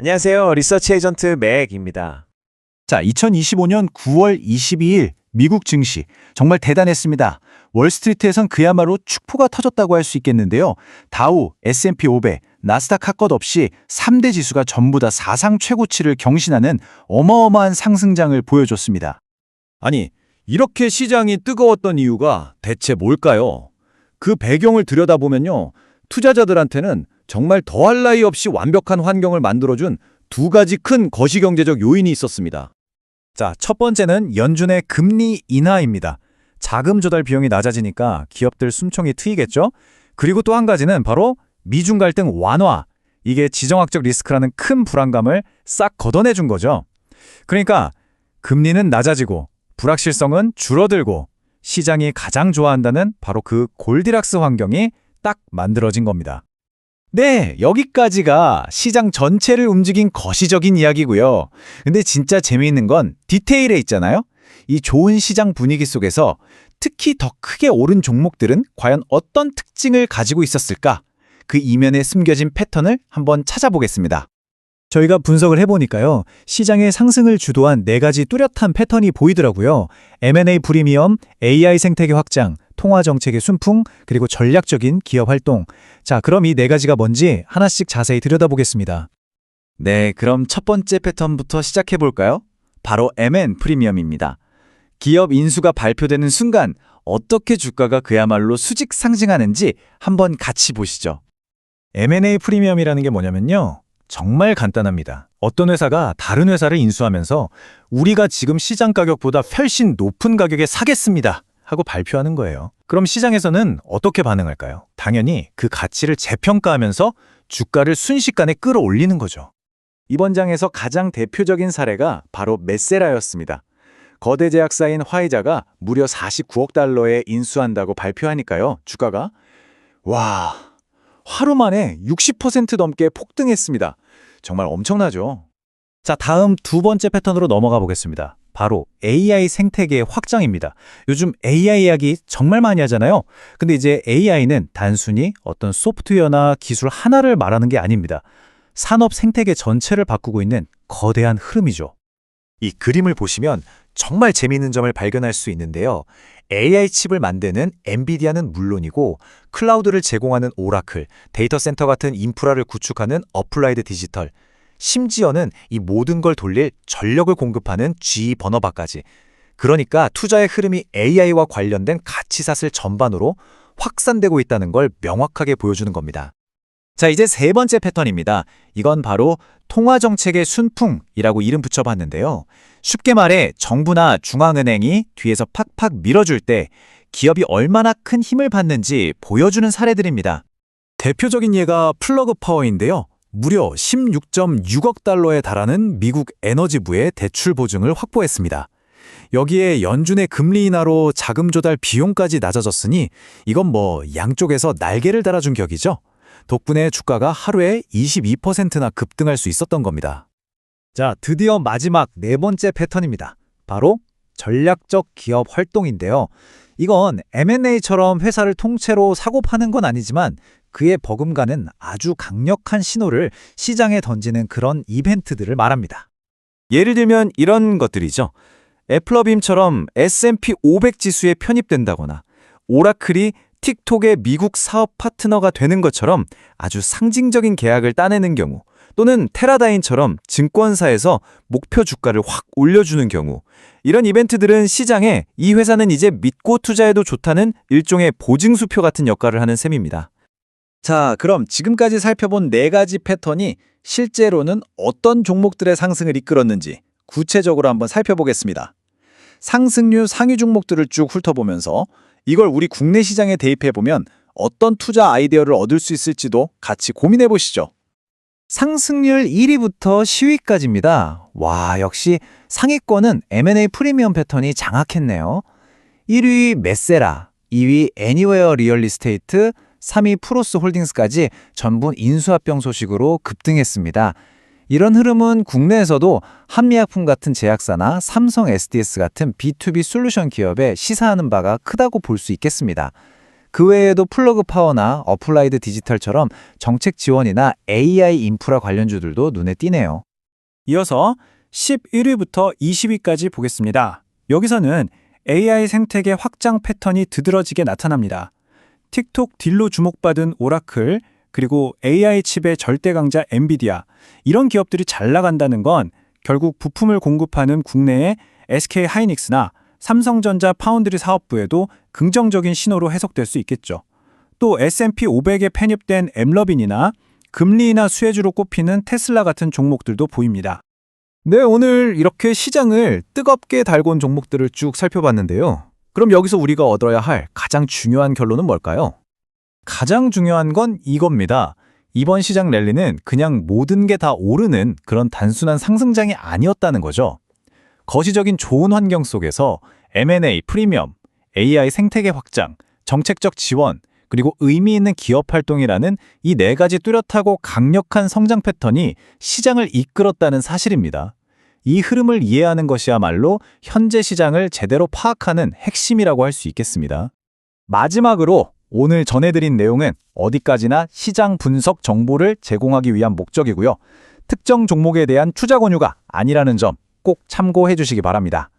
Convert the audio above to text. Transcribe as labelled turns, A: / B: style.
A: 안녕하세요. 리서치 에이전트 맥입니다.
B: 자, 2025년 9월 22일 미국 증시 정말 대단했습니다. 월스트리트에선 그야말로 축포가 터졌다고 할 수 있겠는데요. 다우, S&P 500, 나스닥 할 것 없이 3대 지수가 전부 다 사상 최고치를 경신하는 어마어마한 상승장을 보여줬습니다.
C: 아니, 이렇게 시장이 뜨거웠던 이유가 대체 뭘까요? 그 배경을 들여다보면요. 투자자들한테는 정말 더할 나위 없이 완벽한 환경을 만들어준 두 가지 큰 거시경제적 요인이 있었습니다.
B: 자, 첫 번째는 연준의 금리 인하입니다. 자금 조달 비용이 낮아지니까 기업들 숨통이 트이겠죠? 그리고 또 한 가지는 바로 미중 갈등 완화. 이게 지정학적 리스크라는 큰 불안감을 싹 걷어내준 거죠. 그러니까 금리는 낮아지고 불확실성은 줄어들고 시장이 가장 좋아한다는 바로 그 골디락스 환경이 딱 만들어진 겁니다. 네, 여기까지가 시장 전체를 움직인 거시적인 이야기고요. 근데 진짜 재미있는 건 디테일에 있잖아요. 이 좋은 시장 분위기 속에서 특히 더 크게 오른 종목들은 과연 어떤 특징을 가지고 있었을까? 그 이면에 숨겨진 패턴을 한번 찾아보겠습니다. 저희가 분석을 해보니까요. 시장의 상승을 주도한 4가지 뚜렷한 패턴이 보이더라고요. M&A 프리미엄, AI 생태계 확장, 통화 정책의 순풍, 그리고 전략적인 기업 활동. 자, 그럼 이 4가지가 뭔지 하나씩 자세히 들여다보겠습니다. 네, 그럼 첫 번째 패턴부터 시작해볼까요? 바로 M&A 프리미엄입니다. 기업 인수가 발표되는 순간 어떻게 주가가 그야말로 수직 상승하는지 한번 같이 보시죠. M&A 프리미엄이라는 게 뭐냐면요. 정말 간단합니다. 어떤 회사가 다른 회사를 인수하면서 우리가 지금 시장 가격보다 훨씬 높은 가격에 사겠습니다 하고 발표하는 거예요. 그럼 시장에서는 어떻게 반응할까요? 당연히 그 가치를 재평가하면서 주가를 순식간에 끌어올리는 거죠. 이번 장에서 가장 대표적인 사례가 바로 메세라였습니다. 거대 제약사인 화이자가 무려 49억 달러에 인수한다고 발표하니까요. 주가가 하루 만에 60% 넘게 폭등했습니다. 정말 엄청나죠? 자, 다음 두 번째 패턴으로 넘어가 보겠습니다. 바로 AI 생태계의 확장입니다. 요즘 AI 이야기 정말 많이 하잖아요. 근데 이제 AI는 단순히 어떤 소프트웨어나 기술 하나를 말하는 게 아닙니다. 산업 생태계 전체를 바꾸고 있는 거대한 흐름이죠. 이 그림을 보시면 정말 재미있는 점을 발견할 수 있는데요. AI 칩을 만드는 엔비디아는 물론이고 클라우드를 제공하는 오라클, 데이터 센터 같은 인프라를 구축하는 어플라이드 디지털, 심지어는 이 모든 걸 돌릴 전력을 공급하는 GE 버너바까지. 그러니까 투자의 흐름이 AI와 관련된 가치사슬 전반으로 확산되고 있다는 걸 명확하게 보여주는 겁니다. 자, 이제 세 번째 패턴입니다. 이건 바로 통화정책의 순풍이라고 이름 붙여봤는데요. 쉽게 말해 정부나 중앙은행이 뒤에서 팍팍 밀어줄 때 기업이 얼마나 큰 힘을 받는지 보여주는 사례들입니다. 대표적인 예가 플러그 파워인데요. 무려 16.6억 달러에 달하는 미국 에너지부의 대출 보증을 확보했습니다. 여기에 연준의 금리 인하로 자금 조달 비용까지 낮아졌으니 이건 뭐 양쪽에서 날개를 달아준 격이죠. 덕분에 주가가 하루에 22%나 급등할 수 있었던 겁니다. 자, 드디어 마지막 네 번째 패턴입니다. 바로 전략적 기업 활동인데요. 이건 M&A처럼 회사를 통째로 사고 파는 건 아니지만 그의 버금가는 아주 강력한 신호를 시장에 던지는 그런 이벤트들을 말합니다. 예를 들면 이런 것들이죠. 애플러빔처럼 S&P 500 지수에 편입된다거나 오라클이 틱톡의 미국 사업 파트너가 되는 것처럼 아주 상징적인 계약을 따내는 경우, 또는 테라다인처럼 증권사에서 목표 주가를 확 올려주는 경우, 이런 이벤트들은 시장에 이 회사는 이제 믿고 투자해도 좋다는 일종의 보증수표 같은 역할을 하는 셈입니다. 자, 그럼 지금까지 살펴본 4가지 패턴이 실제로는 어떤 종목들의 상승을 이끌었는지 구체적으로 한번 살펴보겠습니다. 상승률 상위 종목들을 쭉 훑어보면서 이걸 우리 국내 시장에 대입해보면 어떤 투자 아이디어를 얻을 수 있을지도 같이 고민해보시죠. 상승률 1위부터 10위까지입니다. 와, 역시 상위권은 M&A 프리미엄 패턴이 장악했네요. 1위 메세라, 2위 애니웨어 리얼리스테이트, 3위 프로스 홀딩스까지 전부 인수합병 소식으로 급등했습니다. 이런 흐름은 국내에서도 한미약품 같은 제약사나 삼성 SDS 같은 B2B 솔루션 기업에 시사하는 바가 크다고 볼 수 있겠습니다. 그 외에도 플러그 파워나 어플라이드 디지털처럼 정책 지원이나 AI 인프라 관련주들도 눈에 띄네요.
D: 이어서 11위부터 20위까지 보겠습니다. 여기서는 AI 생태계 확장 패턴이 드드러지게 나타납니다. 틱톡 딜로 주목받은 오라클, 그리고 AI 칩의 절대 강자 엔비디아, 이런 기업들이 잘 나간다는 건 결국 부품을 공급하는 국내의 SK 하이닉스나 삼성전자 파운드리 사업부에도 긍정적인 신호로 해석될 수 있겠죠. 또 S&P 500에 편입된 엠러빈이나 금리 인하 수혜주로 꼽히는 테슬라 같은 종목들도 보입니다.
B: 네, 오늘 이렇게 시장을 뜨겁게 달군 종목들을 쭉 살펴봤는데요. 그럼 여기서 우리가 얻어야 할 가장 중요한 결론은 뭘까요? 가장 중요한 건 이겁니다. 이번 시장 랠리는 그냥 모든 게 다 오르는 그런 단순한 상승장이 아니었다는 거죠. 거시적인 좋은 환경 속에서 M&A 프리미엄, AI 생태계 확장, 정책적 지원, 그리고 의미 있는 기업 활동이라는 이 네 가지 뚜렷하고 강력한 성장 패턴이 시장을 이끌었다는 사실입니다. 이 흐름을 이해하는 것이야말로 현재 시장을 제대로 파악하는 핵심이라고 할 수 있겠습니다. 마지막으로 오늘 전해드린 내용은 어디까지나 시장 분석 정보를 제공하기 위한 목적이고요. 특정 종목에 대한 투자 권유가 아니라는 점 꼭 참고해 주시기 바랍니다.